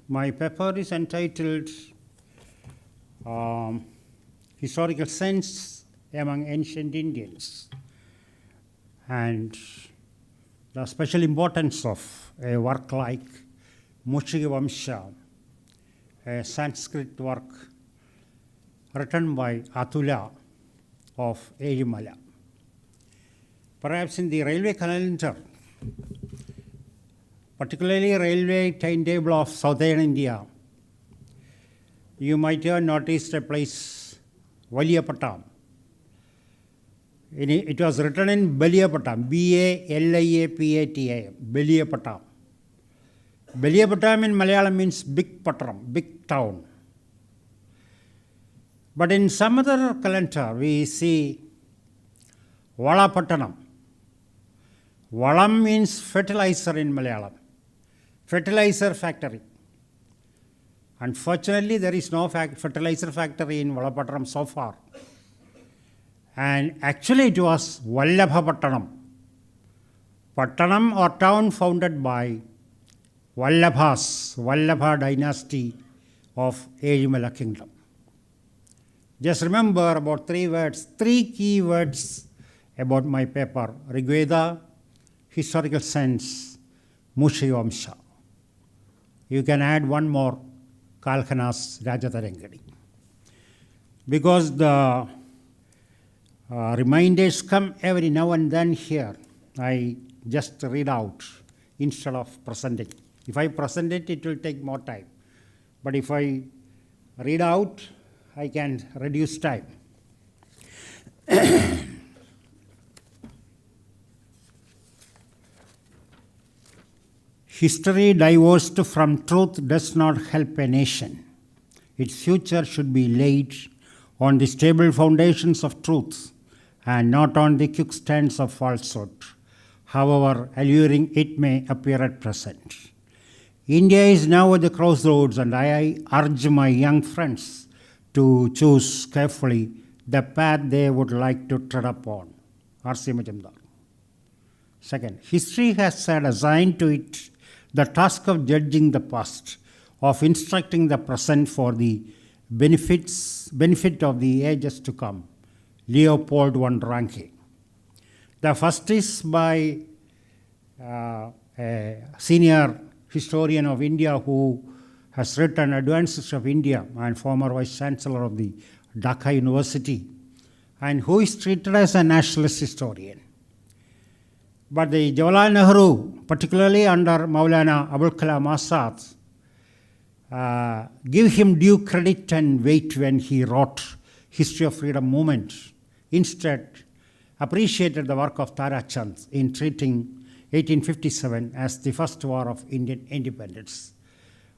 My paper is entitled Historical Sense Among Ancient Indians, and the special importance of a work like Mushikavamsa, a Sanskrit work written by Atula of Ejimala. Perhaps in the railway calendar, particularly railway timetable of southern India, you might have noticed a place, Valiapatam. It was written in Baliapatam, B-A-L-I-A-P-A-T-A, Baliapatam. Baliapatam in Malayalam means big patram, big town. But in some other calendar, we see Valapattanam. Valam means fertilizer in Malayalam, fertilizer factory. Unfortunately, there is no fertilizer factory in Valapattanam so far. And actually it was Vallabhapattanam, Pattanam or town founded by Vallabhas, Vallabha dynasty of Ejimala kingdom. Just remember about three key words about my paper: Rigveda, historical sense, Mushikavamsa. You can add one more, Kalkana's Rajatarangadi. Because the reminders come every now and then here, I just read out instead of presenting. If I present it, it will take more time. But if I read out, I can reduce time. History divorced from truth does not help a nation. Its future should be laid on the stable foundations of truth and not on the quicksands of falsehood, however alluring it may appear at present. India is now at the crossroads, and I urge my young friends to choose carefully the path they would like to tread upon. R.C. Majumdar. Second, history has had assigned to it the task of judging the past, of instructing the present for the benefit of the ages to come. Leopold I Ranke. The first is by a senior historian of India who has written Advances of India and former Vice Chancellor of the Dhaka University, and who is treated as a nationalist historian. But the Jawaharlal Nehru, particularly under Maulana Abul Kalam Azad, give him due credit and weight when he wrote History of Freedom Movement. Instead, appreciated the work of Tara Chand in treating 1857 as the first war of Indian independence.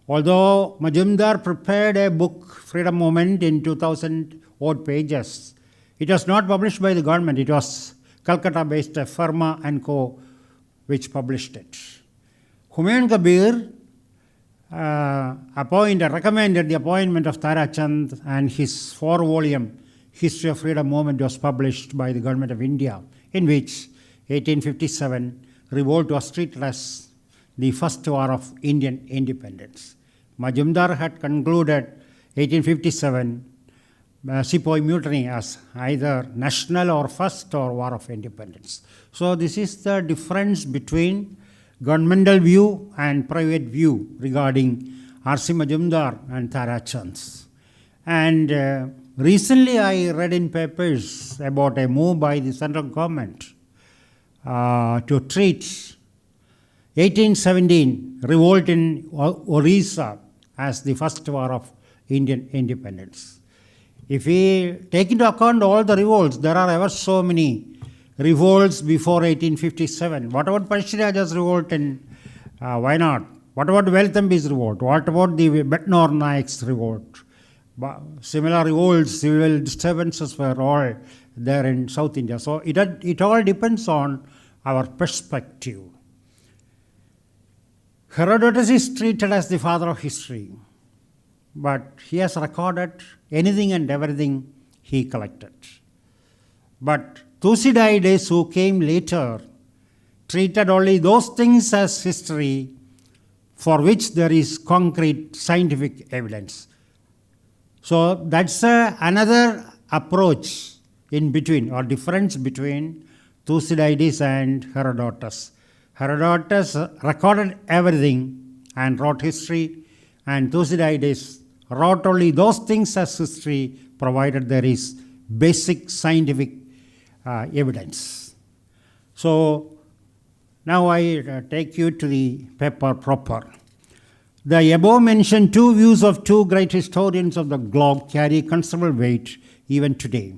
Although Majumdar prepared a book, Freedom Movement, in 2,000 odd pages, it was not published by the government. It was Calcutta-based Pharma & Co. which published it. Humayun Kabir recommended the appointment of Tara Chand, and his 4-volume History of Freedom Movement was published by the Government of India, in which 1857 revolt was treated as the first war of Indian independence. Majumdar had concluded 1857 Sepoy Mutiny as either national or first or war of independence. So this is the difference between governmental view and private view regarding R.C. Majumdar and Tara Chand. And recently I read in papers about a move by the central government to treat 1817 revolt in Orissa as the first war of Indian independence. If we take into account all the revolts, there are ever so many revolts before 1857. What about Parshiraja's revolt in Wayanad? What about Velthambi's revolt? What about the Betnor Naik's revolt? Similar revolts, civil disturbances were all there in South India. So it all depends on our perspective. Herodotus is treated as the father of history, but he has recorded anything and everything he collected. But Thucydides, who came later, treated only those things as history for which there is concrete scientific evidence. So that's another approach in between, or difference between Thucydides and Herodotus. Herodotus recorded everything and wrote history, and Thucydides wrote only those things as history, provided there is basic scientific evidence. So now I take you to the paper proper. The above mentioned two views of two great historians of the globe carry considerable weight even today.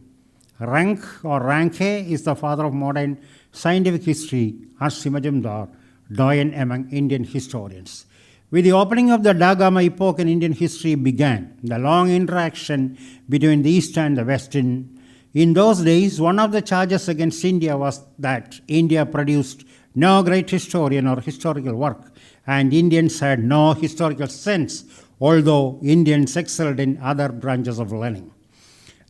Rank or Ranke is the father of modern scientific history, as Simajumdar, doyen among Indian historians. With the opening of the Dagama epoch in Indian history began the long interaction between the East and the West. In those days, one of the charges against India was that India produced no great historian or historical work, and Indians had no historical sense, although Indians excelled in other branches of learning.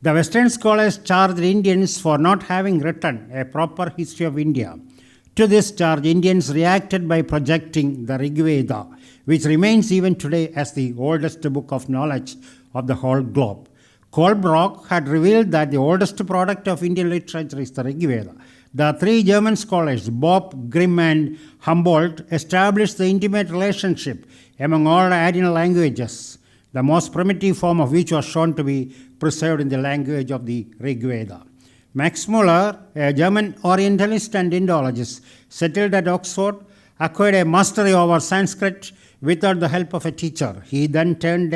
The Western scholars charged Indians for not having written a proper history of India. To this charge, Indians reacted by projecting the Rig Veda, which remains even today as the oldest book of knowledge of the whole globe. Kolbrock had revealed that the oldest product of Indian literature is the Rig Veda. The three German scholars, Bob, Grimm, and Humboldt, established the intimate relationship among all Aryan languages, the most primitive form of which was shown to be preserved in the language of the Rig Veda. Max Muller, a German Orientalist and Indologist, settled at Oxford, acquired a mastery over Sanskrit without the help of a teacher. He then turned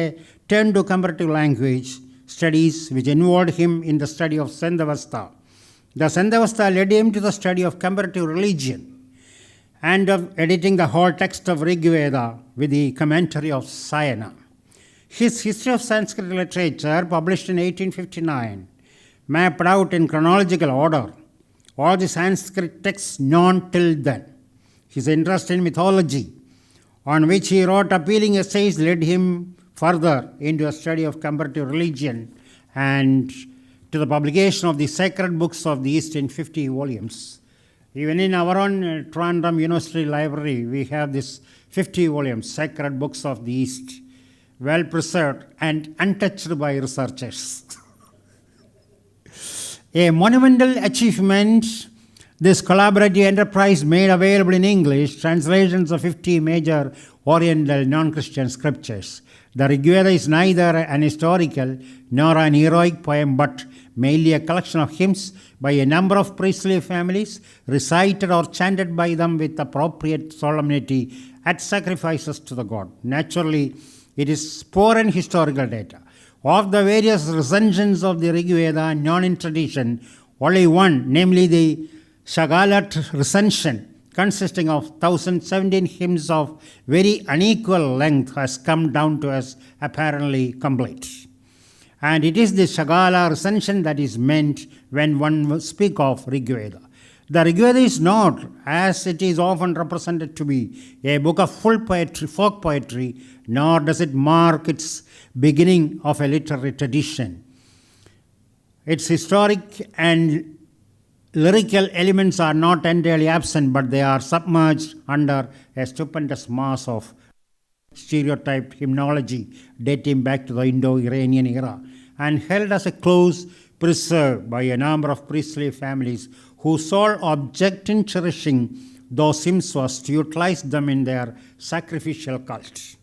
to comparative language studies, which involved him in the study of Sandhavasta. The Sandhavasta led him to the study of comparative religion and of editing the whole text of Rig Veda with the commentary of Sayana. His History of Sanskrit Literature, published in 1859, mapped out in chronological order all the Sanskrit texts known till then. His interest in mythology, on which he wrote appealing essays, led him further into a study of comparative religion and to the publication of the sacred books of the East in 50 volumes. Even in our own Trivandrum University Library, we have this 50 volumes, Sacred Books of the East, well preserved and untouched by researchers. A monumental achievement, this collaborative enterprise made available in English translations of 50 major Oriental non-Christian scriptures. The Rig Veda is neither an historical nor an heroic poem, but mainly a collection of hymns by a number of priestly families, recited or chanted by them with appropriate solemnity at sacrifices to the god. Naturally, it is poor in historical data. Of the various recensions of the Rig Veda known in tradition, only one, namely the Shagalat recension, consisting of 1017 hymns of very unequal length, has come down to us apparently complete. And it is the Shagala recension that is meant when one speaks of Rig Veda. The Rig Veda is not, as it is often represented to be, a book of full poetry, folk poetry, nor does it mark its beginning of a literary tradition. Its historic and lyrical elements are not entirely absent, but they are submerged under a stupendous mass of stereotyped hymnology dating back to the Indo-Iranian era and held as a close preserve by a number of priestly families whose sole object in cherishing those hymns was to utilize them in their sacrificial cult.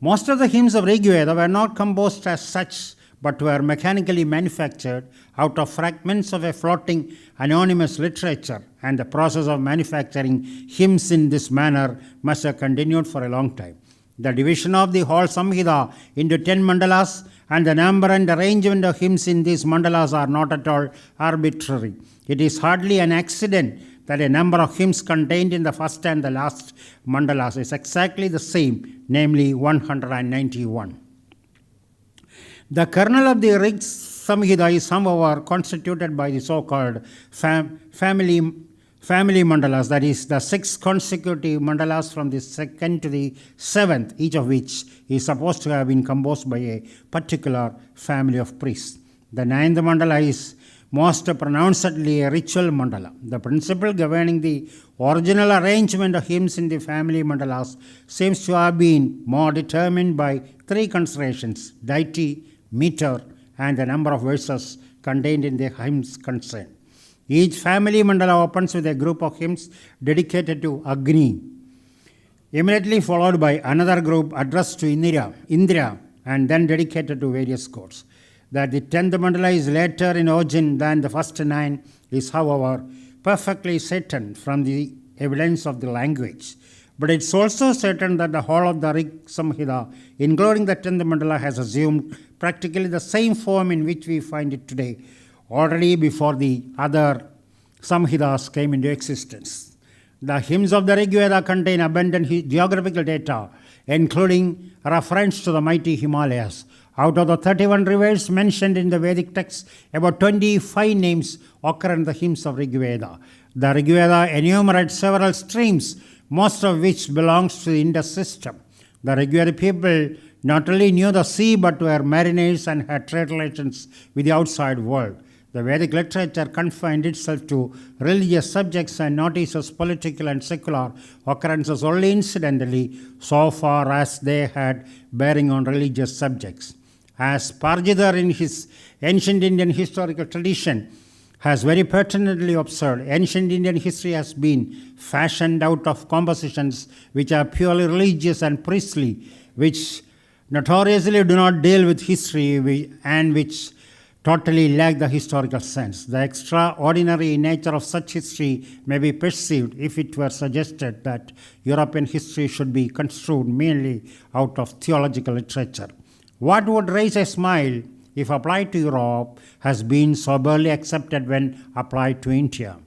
Most of the hymns of Rig Veda were not composed as such, but were mechanically manufactured out of fragments of a floating anonymous literature, and the process of manufacturing hymns in this manner must have continued for a long time. The division of the whole Samhita into 10 mandalas and the number and arrangement of hymns in these mandalas are not at all arbitrary. It is hardly an accident that a number of hymns contained in the first and the last mandalas is exactly the same, namely 191. The kernel of the Rig Samhita is however constituted by the so-called family mandalas, that is, the 6 consecutive mandalas from the 2nd to the 7th, each of which is supposed to have been composed by a particular family of priests. The 9th mandala is most pronouncedly a ritual mandala. The principle governing the original arrangement of hymns in the family mandalas seems to have been more determined by three considerations: deity, meter, and the number of verses contained in the hymns concerned. Each family mandala opens with a group of hymns dedicated to Agni, immediately followed by another group addressed to Indra, and then dedicated to various gods. That the 10th mandala is later in origin than the first 9 is, however, perfectly certain from the evidence of the language. But it's also certain that the whole of the Rig Samhita, including the 10th mandala, has assumed practically the same form in which we find it today, already before the other Samhitas came into existence. The hymns of the Rig Veda contain abundant geographical data, including reference to the mighty Himalayas. Out of the 31 rivers mentioned in the Vedic texts, about 25 names occur in the hymns of Rig Veda. The Rig Veda enumerates several streams, most of which belongs to the Indus system. The Rig Veda people not only knew the sea but were mariners and had trade relations with the outside world. The Vedic literature confined itself to religious subjects and notices political and secular occurrences only incidentally, so far as they had bearing on religious subjects. As Parjidhar in his Ancient Indian Historical Tradition has very pertinently observed, ancient Indian history has been fashioned out of compositions which are purely religious and priestly, which notoriously do not deal with history and which totally lack the historical sense. The extraordinary nature of such history may be perceived if it were suggested that European history should be construed mainly out of theological literature. What would raise a smile if applied to Europe has been soberly accepted when applied to India.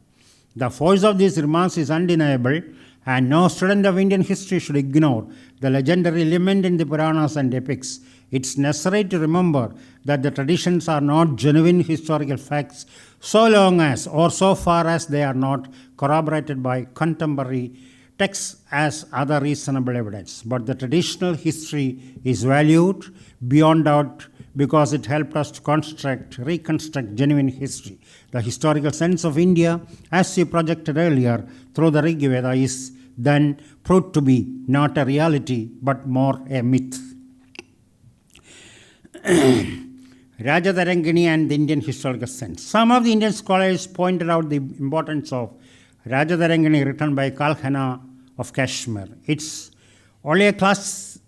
The force of these remarks is undeniable, and no student of Indian history should ignore the legendary element in the Puranas and epics. It's necessary to remember that the traditions are not genuine historical facts so long as or so far as they are not corroborated by contemporary texts as other reasonable evidence. But the traditional history is valued beyond doubt because it helped us to reconstruct genuine history. The historical sense of India, as you projected earlier through the Rig Veda, is then proved to be not a reality but more a myth. Rajatarangini and the Indian historical sense. Some of the Indian scholars pointed out the importance of Rajatarangini written by Kalhana of Kashmir. It is only a classic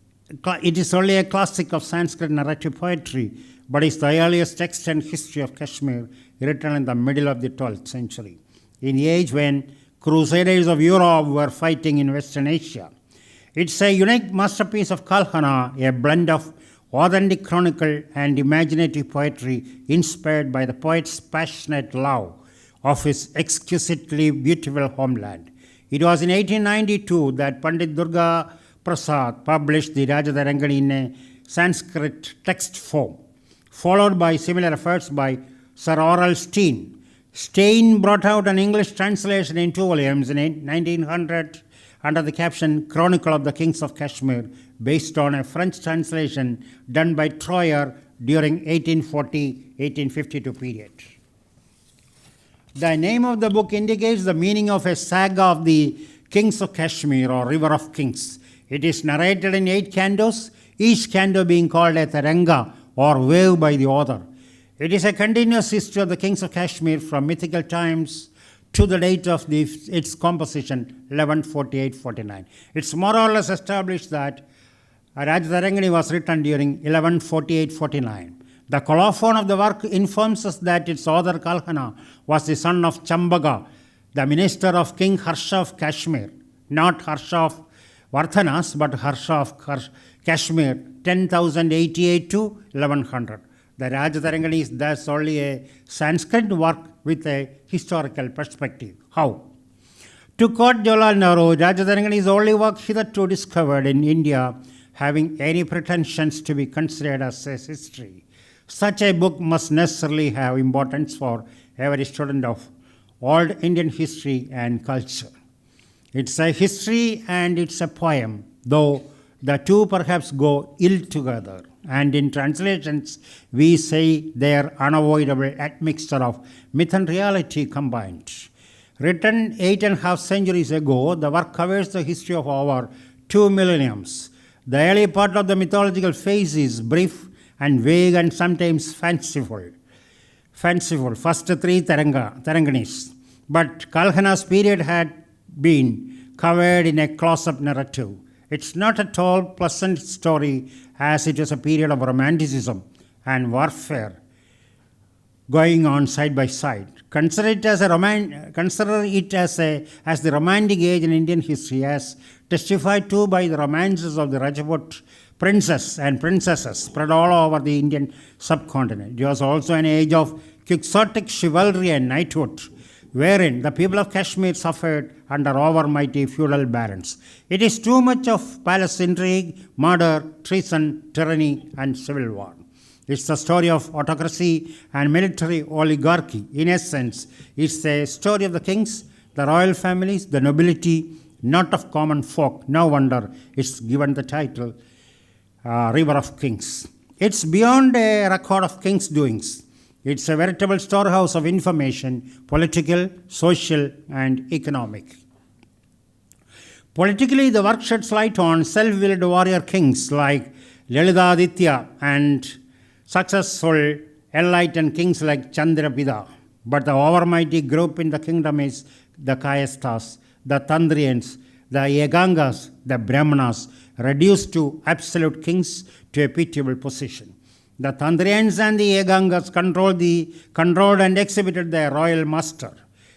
of Sanskrit narrative poetry, but is the earliest text and history of Kashmir, written in the middle of the 12th century, in the age when crusaders of Europe were fighting in Western Asia. It's a unique masterpiece of Kalhana, a blend of authentic chronicle and imaginative poetry inspired by the poet's passionate love of his exquisitely beautiful homeland. It was in 1892 that Pandit Durga Prasad published the Rajatarangani in a Sanskrit text form, followed by similar efforts by Sir Oral Stein. Stein brought out an English translation in 2 volumes in 1900 under the caption Chronicle of the Kings of Kashmir, based on a French translation done by Troyer during 1840-1852 period. The name of the book indicates the meaning of a saga of the Kings of Kashmir or River of Kings. It is narrated in 8 cantos, each canto being called a taranga or wave by the author. It is a continuous history of the Kings of Kashmir from mythical times to the date of its composition, 1148-49. It's more or less established that Rajatarangani was written during 1148-49. The colophon of the work informs us that its author Kalhana was the son of Chambaga, the minister of King Harsha of Kashmir, not Harsha of Vardhanas, but Harsha of Kashmir, 10,088 to 1100. The Rajatarangani is thus only a Sanskrit work with a historical perspective. How? To quote Jawaharlal Nehru, Rajatarangani is the only work hitherto discovered in India having any pretensions to be considered as a history. Such a book must necessarily have importance for every student of old Indian history and culture. It's a history and it's a poem, though the two perhaps go ill together. and in translations we say they are unavoidable admixture of myth and reality combined. Written 8.5 centuries ago, the work covers the history of over 2 millenniums. The early part of the mythological phase is brief and vague and sometimes fanciful. First three Taranganis. But Kalhana's period had been covered in a close-up narrative. It's not at all pleasant story, as it is a period of romanticism and warfare going on side by side. Consider it as the romantic age in Indian history, as testified to by the romances of the Rajput princes and princesses spread all over the Indian subcontinent. It was also an age of quixotic chivalry and knighthood, wherein the people of Kashmir suffered under overmighty feudal barons. It is too much of palace intrigue, murder, treason, tyranny, and civil war. It's the story of autocracy and military oligarchy. In essence, it's a story of the kings, the royal families, the nobility, not of common folk. No wonder it's given the title River of Kings. It's beyond a record of kings' doings. It's a veritable storehouse of information, political, social, and economic. Politically, the work sheds light on self-willed warrior kings like Lalitaditya and successful enlightened kings like Chandrapida. But the overmighty group in the kingdom is the Kayasthas, the Tandrians, the Yagangas, the Brahmanas, reduced to absolute kings to a pitiable position. The Tandrians and the Yagangas controlled and exhibited their royal master,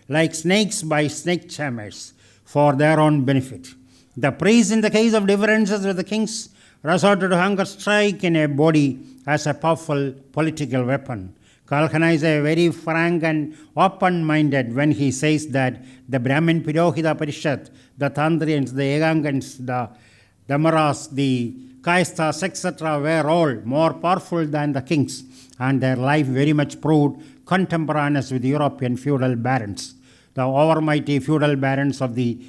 like snakes by snake charmers, for their own benefit. The priests, in the case of differences with the kings, resorted to hunger strike in a body as a powerful political weapon. Kalhana is a very frank and open-minded when he says that the Brahmin Purohita Parishad, the Tandrians, the Yagangans, the Damaras, the Kayasthas, etc. were all more powerful than the kings, and their life very much proved contemporaneous with European feudal barons, the overmighty feudal barons of the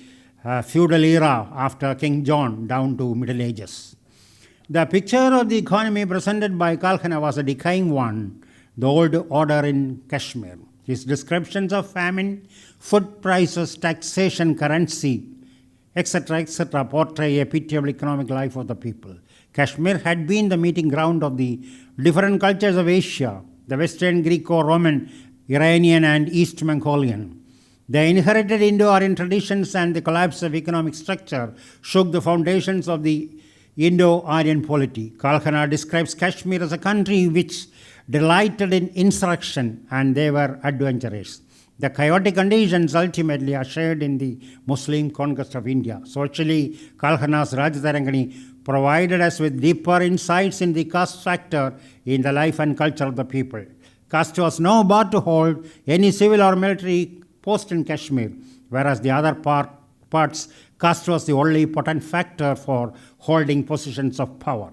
feudal era after King John down to Middle Ages. The picture of the economy presented by Kalhana was a decaying one, the old order in Kashmir. His descriptions of famine, food prices, taxation, currency, etc., portray a pitiable economic life of the people. Kashmir had been the meeting ground of the different cultures of Asia, the Western Greco-Roman, Iranian, and East Mongolian. The inherited Indo-Aryan traditions and the collapse of economic structure shook the foundations of the Indo-Aryan polity. Kalhana describes Kashmir as a country which delighted in insurrection, and they were adventurous. The chaotic conditions ultimately are shared in the Muslim conquest of India. Socially, Kalhana's Rajatarangani provided us with deeper insights in the caste factor in the life and culture of the people. Caste was no bar to hold any civil or military post in Kashmir, whereas the other parts, caste was the only potent factor for holding positions of power.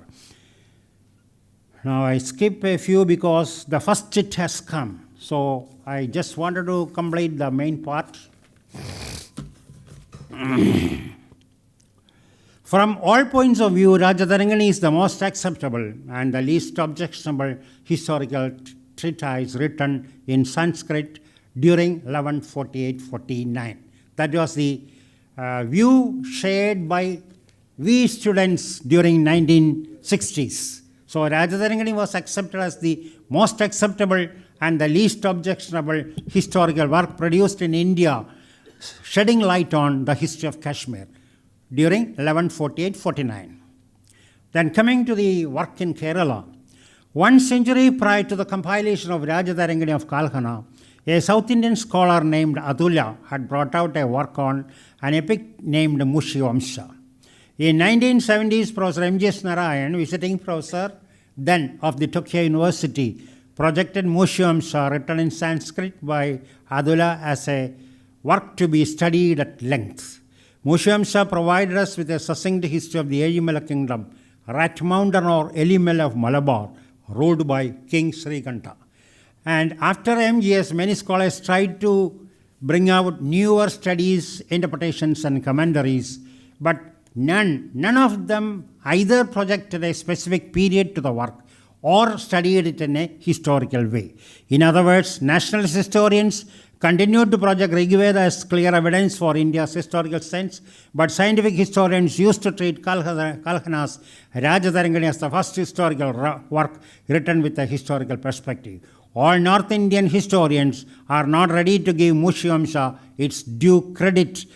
Now I skip a few because the first chit has come. So I just wanted to complete the main part. From all points of view, Rajatarangani is the most acceptable and the least objectionable historical treatise written in Sanskrit during 1148-49. That was the view shared by we students during 1960s. So Rajatarangani was accepted as the most acceptable and the least objectionable historical work produced in India, shedding light on the history of Kashmir during 1148-49. Then coming to the work in Kerala, 1 century prior to the compilation of Rajatarangani of Kalhana, a South Indian scholar named Atula had brought out a work on an epic named Mushikavamsa. In 1970s, Professor M.G.S. Narayan, visiting professor then of the Tokyo University, projected Mushikavamsa written in Sanskrit by Atula as a work to be studied at length. Mushikavamsa provided us with a succinct history of the Elimala kingdom, Rat Mountain or Elimala of Malabar, ruled by King Srikanta. And after MGS, many scholars tried to bring out newer studies, interpretations, and commentaries, but none of them either projected a specific period to the work or studied it in a historical way. In other words, nationalist historians continued to project Rigveda as clear evidence for India's historical sense, but scientific historians used to treat Kalhana's Rajatarangani as the first historical work written with a historical perspective. All North Indian historians are not ready to give Mushikavamsa its due credit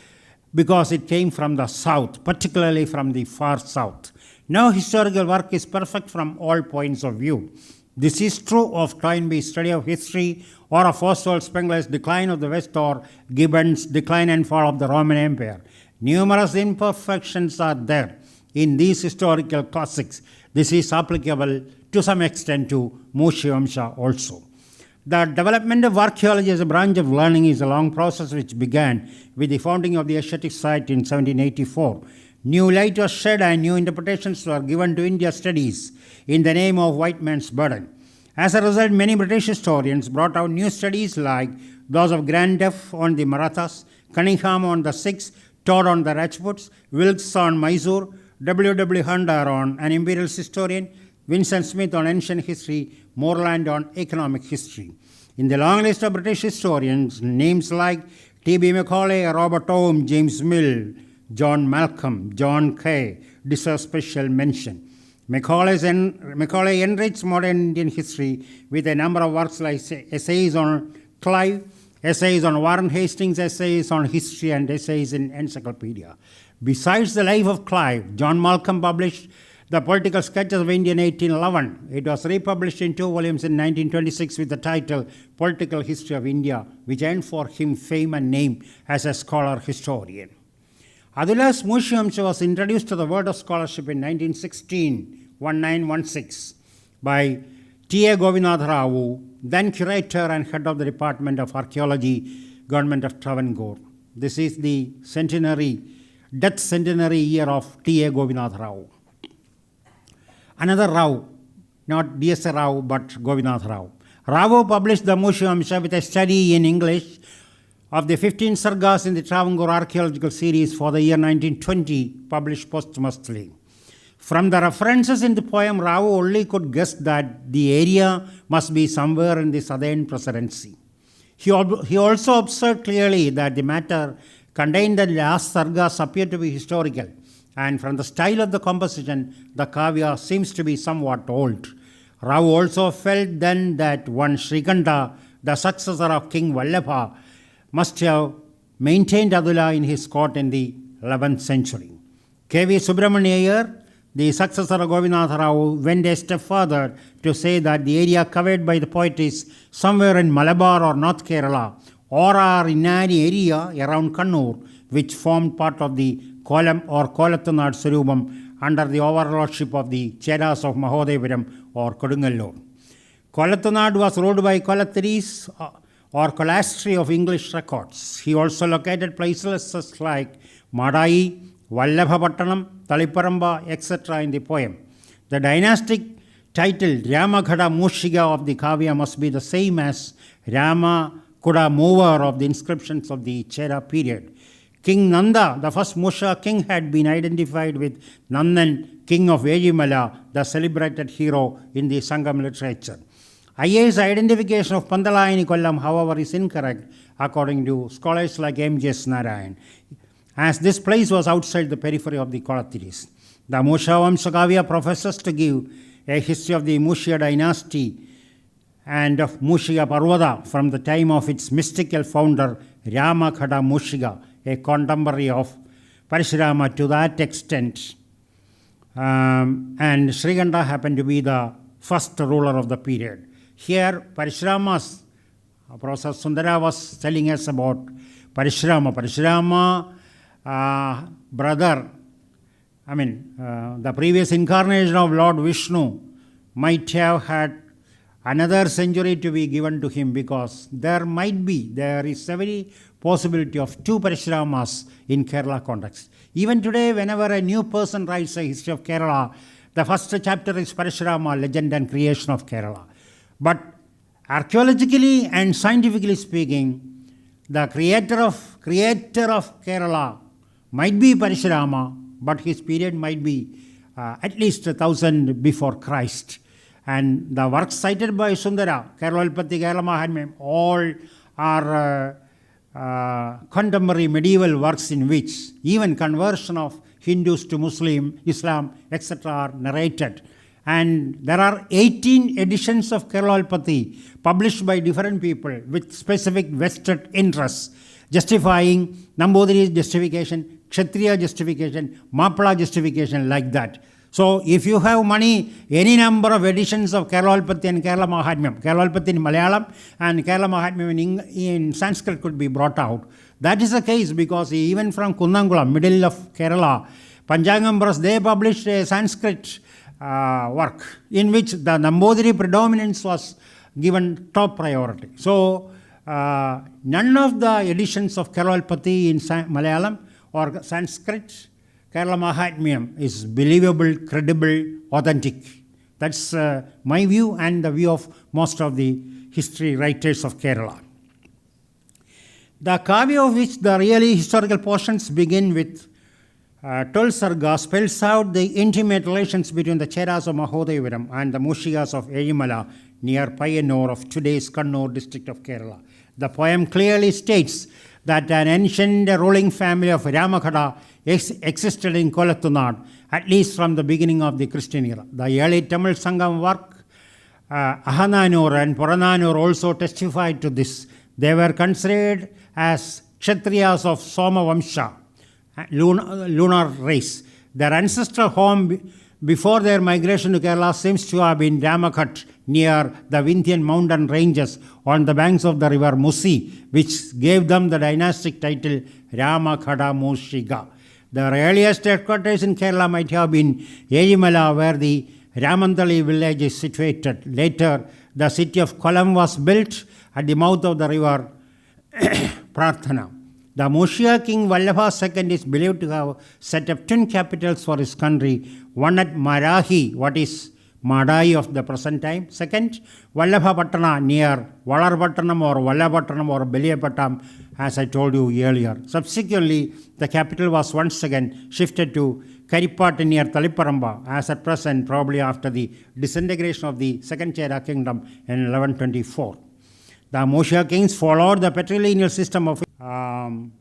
because it came from the south, particularly from the far south. No historical work is perfect from all points of view. This is true of Toynbee's study of history, or of Oswald Spengler's Decline of the West, or Gibbon's Decline and Fall of the Roman Empire. Numerous imperfections are there in these historical classics. This is applicable to some extent to Mushikavamsa also. The development of archaeology as a branch of learning is a long process which began with the founding of the Asiatic Society in 1784. New light was shed and new interpretations were given to India studies in the name of white man's burden. As a result, many British historians brought out new studies like those of Grandeff on the Marathas, Cunningham on the Sikhs, Todd on the Rajputs, Wilkes on Mysore, W. Hunter on an imperialist historian, Vincent Smith on ancient history, Moreland on economic history. In the long list of British historians, names like T.B. Macaulay, Robert Owen, James Mill, John Malcolm, John Kay deserve special mention. Macaulay enriched modern Indian history with a number of works like essays on Clive, essays on Warren Hastings, essays on history, and essays in encyclopedia. Besides the life of Clive, John Malcolm published The Political Sketches of India in 1811. It was republished in 2 volumes in 1926 with the title Political History of India, which earned for him fame and name as a scholar historian. Atula's Mushikavamsa was introduced to the world of scholarship in 1916 by T.A. Govinath Rao, then curator and head of the Department of Archaeology, Government of Travancore. This is the death centenary year of T.A. Govinath Rao. Another Rao, not D.S. Rao, but Govinath Rao. Rao published the Mushikavamsa with a study in English of the 15 sargas in the Travancore archaeological series for the year 1920, published posthumously. From the references in the poem, Rao only could guess that the area must be somewhere in the southern presidency. He also observed clearly that the matter contained in the last sargas appeared to be historical, and from the style of the composition, the kavya seems to be somewhat old. Rao also felt then that one Srikanta, the successor of King Vallabha, must have maintained Atula in his court in the 11th century. K.V. Subramania Iyer, the successor of Govinath Rao, went a step further to say that the area covered by the poet is somewhere in Malabar or North Kerala, or are in an area around Kannur, which formed part of the Kolam or Kolathanad Sarubam under the overlordship of the Cheras of Mahodevaram or Kodungallur. Kolathanad was ruled by Kolatharis or Colastri of English records. He also located places like Madai, Vallabhapattanam, Taliparamba, etc. in the poem. The dynastic title Ramaghada Mushiga of the Kavya must be the same as Ramakuda Mover of the inscriptions of the Chera period. King Nanda, the first Musha king, had been identified with Nandan, king of Vejimala, the celebrated hero in the Sangam literature. IA's identification of Pandalayani Kollam, however, is incorrect according to scholars like M.J.S. Narayan, as this place was outside the periphery of the Kolathiris. The Mushikavamsa Kavya professes to give a history of the Mushya dynasty and of Mushya Parvada from the time of its mystical founder Ramaghada Mushiga, a contemporary of Parashurama to that extent. And Srikanta happened to be the first ruler of the period. Here, Parashurama's Professor Sundara was telling us about Parashurama. Parashurama, brother, the previous incarnation of Lord Vishnu might have had another century to be given to him, because there is every possibility of two Parashuramas in Kerala context. Even today, whenever a new person writes a history of Kerala, the first chapter is Parashurama, legend and creation of Kerala. But archaeologically and scientifically speaking, the creator of Kerala might be Parashurama, but his period might be at least 1000 before Christ. And the works cited by Sundara, Keralpati, Kerala Mahatmyam, all are contemporary medieval works in which even conversion of Hindus to Muslim, Islam, etc. are narrated. And there are 18 editions of Keralpati published by different people with specific vested interests, justifying Nambudiri's justification, Kshatriya justification, Mappala justification, like that. So if you have money, any number of editions of Keralpati and Kerala Mahatmyam, Keralpati in Malayalam and Kerala Mahatmyam in Sanskrit could be brought out. That is the case because even from Kunnangulam, middle of Kerala, Panjangambras, they published a Sanskrit work in which the Nambudiri predominance was given top priority. So none of the editions of Keralpati in Malayalam or Sanskrit, Kerala Mahatmyam is believable, credible, authentic. That's my view and the view of most of the history writers of Kerala. The Kavya, of which the really historical portions begin with 12 sargas, spells out the intimate relations between the Cheras of Mahodayapuram and the Mushikas of Ezhimala near Payanur of today's Kannur district of Kerala. The poem clearly states that an ancient ruling family of Ramakada existed in Kolattunad, at least from the beginning of the Christian era. The early Tamil Sangam work, Ahananur and Purananur, also testified to this. They were considered as Kshatriyas of Somavamsa, lunar race. Their ancestral home before their migration to Kerala seems to have been Ramakhat near the Vindhyan mountain ranges on the banks of the river Musi, which gave them the dynastic title Ramakhada Mushika. The earliest headquarters in Kerala might have been Ezhimala, where the Ramantali village is situated. Later, the city of Kollam was built at the mouth of the river Prarthana. The Mushia king Vallabha II is believed to have set up twin capitals for his country, one at Marahi, what is Madai of the present time. Second, Vallabha near Valarpattanam or Vallabhattanam or Beliapattam, as I told you earlier. Subsequently, the capital was once again shifted to Karippat near Taliparamba, as at present, probably after the disintegration of the Second Chera kingdom in 1124. The Mushia kings followed the patrilineal system of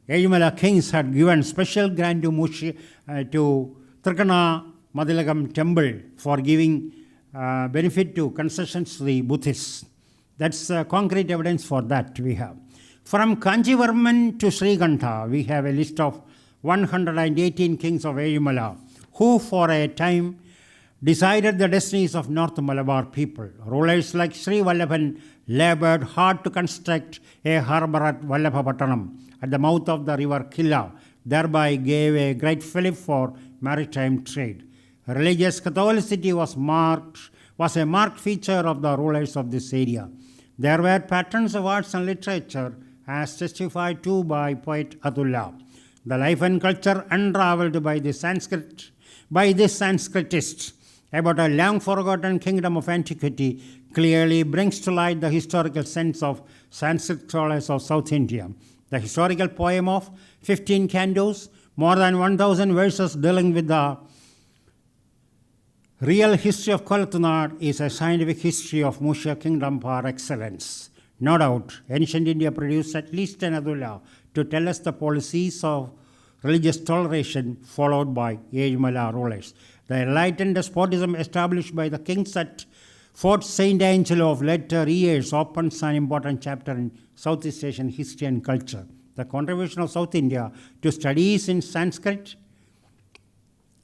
Ezhimala kings had given special grant to Trikana Madilagam temple for giving benefit to concessions to the Buddhists. That's concrete evidence for that we have. From Kanchivarman to Srikantha, we have a list of 118 kings of Ezhimala who for a time decided the destinies of North Malabar people. Rulers like Sri Vallabhan labored hard to construct a harbour at Vallabhapattanam at the mouth of the river Killa, thereby gave a great fillip for maritime trade. Religious Catholicity was a marked feature of the rulers of this area. There were patrons of arts and literature, as testified to by poet Atula. The life and culture unravelled by this Sanskritist about a long forgotten kingdom of antiquity clearly brings to light the historical sense of Sanskrit scholars of South India. The historical poem of 15 cantos, more than 1,000 verses dealing with the real history of Kolattunad, is a scientific history of Mushia kingdom par excellence. No doubt, ancient India produced at least an Atula to tell us the policies of religious toleration followed by Ezhimala rulers. The enlightened despotism established by the kings at Fort St. Angelo of later years opens an important chapter in Southeast Asian history and culture. The contribution of South India to studies in Sanskrit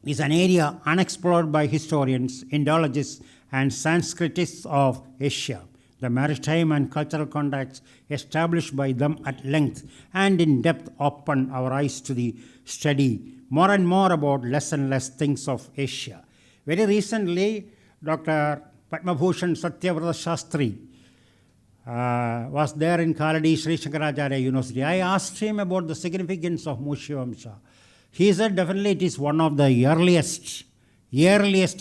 is an area unexplored by historians, Indologists, and Sanskritists of Asia. The maritime and cultural contacts established by them at length and in depth open our eyes to the study more and more about less and less things of Asia. Very recently, Dr. Padmabhushan Satyavrata Shastri was there in Kaladi Sri Shankaracharya University. I asked him about the significance of Mushikavamsa. He said definitely it is one of the earliest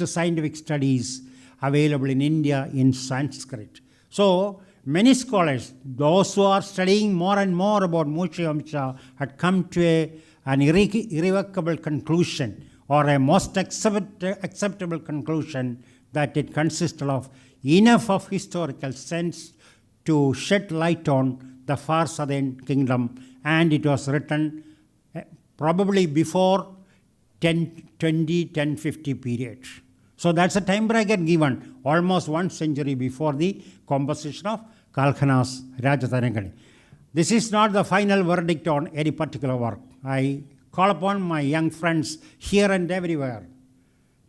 scientific studies available in India in Sanskrit. So many scholars, those who are studying more and more about Mushikavamsa, had come to an irrevocable conclusion or a most acceptable conclusion that it consisted of enough of historical sense to shed light on the far southern kingdom, and it was written probably before 1050 period. So that's a time bracket given, almost 1 century before the composition of Kalkhana's Rajatarangani. This is not the final verdict on any particular work. I call upon my young friends here and everywhere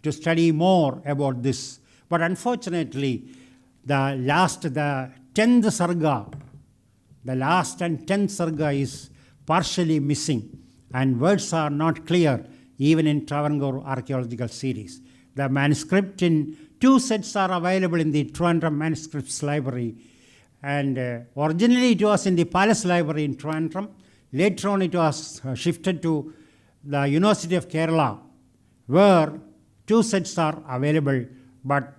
to study more about this. But unfortunately, the 10th sarga, the last and 10th sarga is partially missing, and words are not clear even in Travancore archaeological series. The manuscript in 2 sets are available in the Trivandrum Manuscripts Library, and originally it was in the Palace Library in Trivandrum. Later on it was shifted to the University of Kerala, where 2 sets are available, but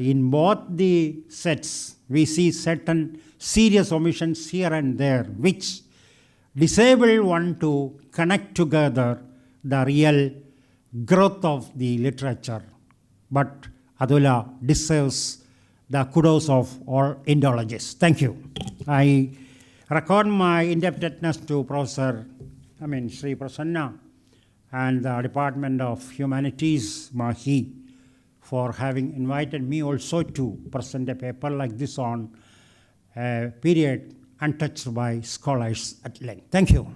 in both the sets we see certain serious omissions here and there, which disable one to connect together the real growth of the literature. But Atula deserves the kudos of all Indologists. Thank you. I record my indebtedness to Sri Prasanna and the Department of Humanities, Mahi, for having invited me also to present a paper like this on a period untouched by scholars at length. Thank you.